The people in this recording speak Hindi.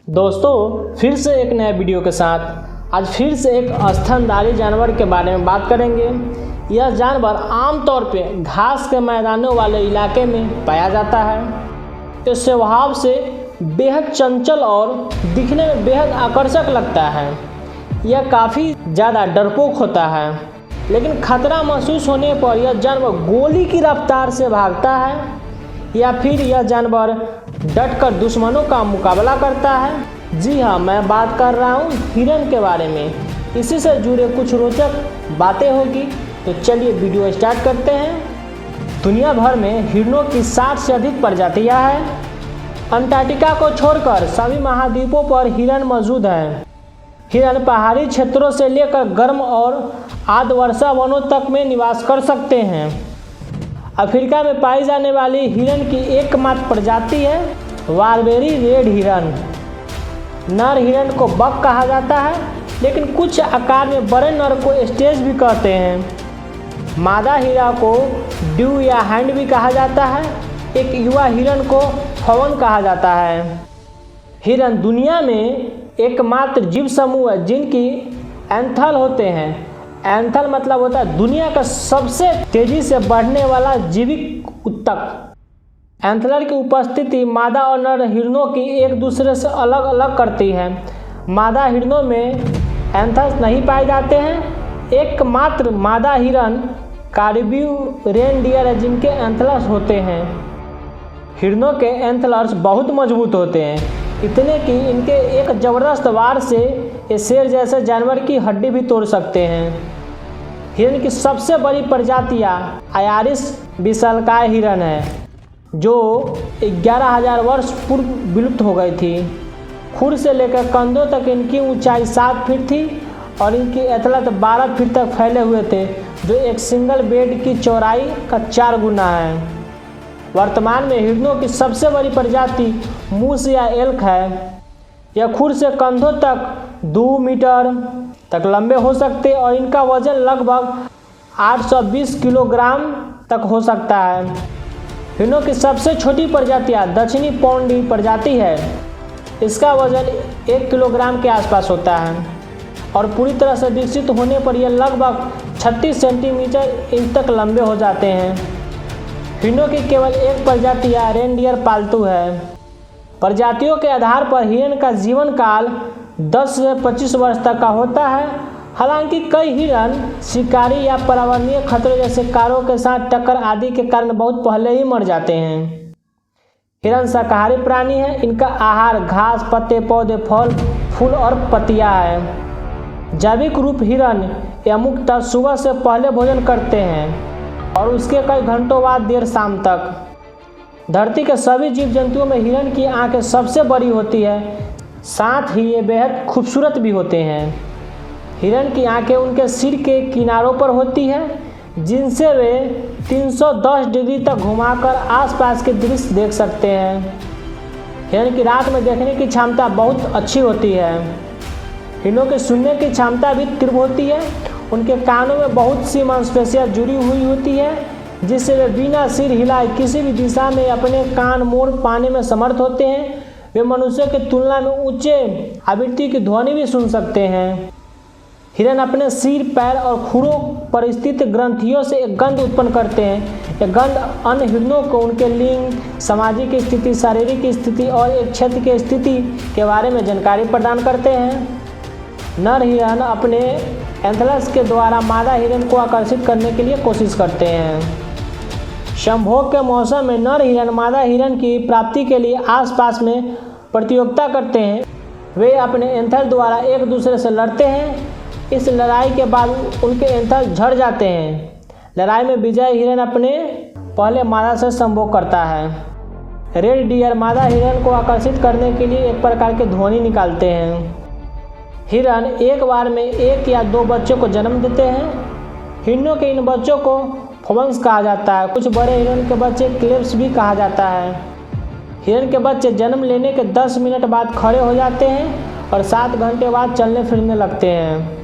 दोस्तों फिर से एक नए वीडियो के साथ आज फिर से एक स्तनधारी जानवर के बारे में बात करेंगे। यह जानवर आमतौर पे घास के मैदानों वाले इलाके में पाया जाता है। यह स्वभाव से बेहद चंचल और दिखने में बेहद आकर्षक लगता है। यह काफ़ी ज़्यादा डरपोक होता है, लेकिन खतरा महसूस होने पर यह जानवर गोली की रफ्तार से भागता है या फिर यह जानवर डटकर दुश्मनों का मुकाबला करता है। जी हाँ, मैं बात कर रहा हूँ हिरन के बारे में। इसी से जुड़े कुछ रोचक बातें होगी, तो चलिए वीडियो स्टार्ट करते हैं। दुनिया भर में हिरणों की 60 से अधिक प्रजातियाँ हैं। अंटार्कटिका को छोड़कर सभी महाद्वीपों पर हिरन मौजूद हैं। हिरन पहाड़ी क्षेत्रों से लेकर गर्म और आर्द्रवर्षा वनों तक में निवास कर सकते हैं। अफ्रीका में पाई जाने वाली हिरन की एकमात्र प्रजाति है बारबेरी रेड हिरन। नर हिरन को बक कहा जाता है, लेकिन कुछ आकार में बड़े नर को स्टेज भी कहते हैं। मादा हिरण को ड्यू या हैंड भी कहा जाता है। एक युवा हिरन को फवन कहा जाता है। हिरन दुनिया में एकमात्र जीव समूह है जिनकी एंथल होते हैं। एंथल मतलब होता है दुनिया का सबसे तेजी से बढ़ने वाला जीवित ऊतक। एंथलर की उपस्थिति मादा और नर हिरणों की एक दूसरे से अलग अलग करती है। मादा हिरणों में एंथल्स नहीं पाए जाते हैं। एकमात्र मादा हिरन कार्बियू रेनडियर है जिनके एंथलर्स होते हैं। हिरणों के एंथलर्स बहुत मजबूत होते हैं, इतने कि इनके एक ज़बरदस्त वार से ये शेर जैसे जानवर की हड्डी भी तोड़ सकते हैं। हिरन की सबसे बड़ी प्रजातियाँ आयरिश विशालकाय हिरन है, जो 11,000 वर्ष पूर्व विलुप्त हो गई थी। खुर से लेकर कंधों तक इनकी ऊंचाई 7 फीट थी और इनकी एथलत 12 फीट तक फैले हुए थे, जो एक सिंगल बेड की चौड़ाई का 4 गुना है। वर्तमान में हिरणों की सबसे बड़ी प्रजाति मूस या एल्क है। यह खुर से कंधों तक 2 मीटर तक लंबे हो सकते और इनका वजन लगभग 820 किलोग्राम तक हो सकता है। हिरणों की सबसे छोटी प्रजातियाँ दक्षिणी पौंडी प्रजाति है। इसका वजन 1 किलोग्राम के आसपास होता है और पूरी तरह से विकसित होने पर यह लगभग 36 सेंटीमीटर इंच तक लंबे हो जाते हैं। हिरणों की केवल एक प्रजाति रेनडियर पालतू है। प्रजातियों के आधार पर हिरन का जीवन काल 10 से 25 वर्ष तक का होता है। हालांकि कई हिरन शिकारी या पर्यावरणीय खतरों जैसे कारों के साथ टक्कर आदि के कारण बहुत पहले ही मर जाते हैं। हिरन शाकाहारी प्राणी है। इनका आहार घास, पत्ते, पौधे, फल, फूल और पत्तियां है। जैविक रूप हिरन या मुख्यतः सुबह से पहले भोजन करते हैं और उसके कई घंटों बाद देर शाम तक। धरती के सभी जीव जंतुओं में हिरन की आंखें सबसे बड़ी होती है, साथ ही ये बेहद खूबसूरत भी होते हैं। हिरन की आंखें उनके सिर के किनारों पर होती है, जिनसे वे 310 डिग्री तक घुमाकर आसपास के दृश्य देख सकते हैं। हिरन की रात में देखने की क्षमता बहुत अच्छी होती है। हिरणों के सुनने की क्षमता भी तीव्र होती है। उनके कानों में बहुत सी मांसपेशियां जुड़ी हुई होती है, जिससे वे बिना सिर हिलाए किसी भी दिशा में अपने कान मोड़ पाने में समर्थ होते हैं। वे मनुष्यों की तुलना में ऊंचे आवृत्ति की ध्वनि भी सुन सकते हैं। हिरन अपने सिर, पैर और खुरों पर स्थित ग्रंथियों से एक गंध उत्पन्न करते हैं। यह गंध अन्य हिरणों को उनके लिंग, सामाजिक स्थिति, शारीरिक स्थिति और एक क्षेत्र की स्थिति के बारे में जानकारी प्रदान करते हैं। नर हिरन अपने एंथलर्स के द्वारा मादा हिरन को आकर्षित करने के लिए कोशिश करते हैं। संभोग के मौसम में नर हिरन मादा हिरन की प्राप्ति के लिए आसपास में प्रतियोगिता करते हैं। वे अपने एंथल द्वारा एक दूसरे से लड़ते हैं। इस लड़ाई के बाद उनके एंथल झड़ जाते हैं। लड़ाई में विजयी हिरन अपने पहले मादा से संभोग करता है। रेड डियर मादा हिरन को आकर्षित करने के लिए एक प्रकार की ध्वनि निकालते हैं। हिरन एक बार में 1 या 2 बच्चों को जन्म देते हैं। हिरणों के इन बच्चों को फवंस कहा जाता है। कुछ बड़े हिरन के बच्चे क्लेप्स भी कहा जाता है। हिरन के बच्चे जन्म लेने के 10 मिनट बाद खड़े हो जाते हैं और 7 घंटे बाद चलने फिरने लगते हैं।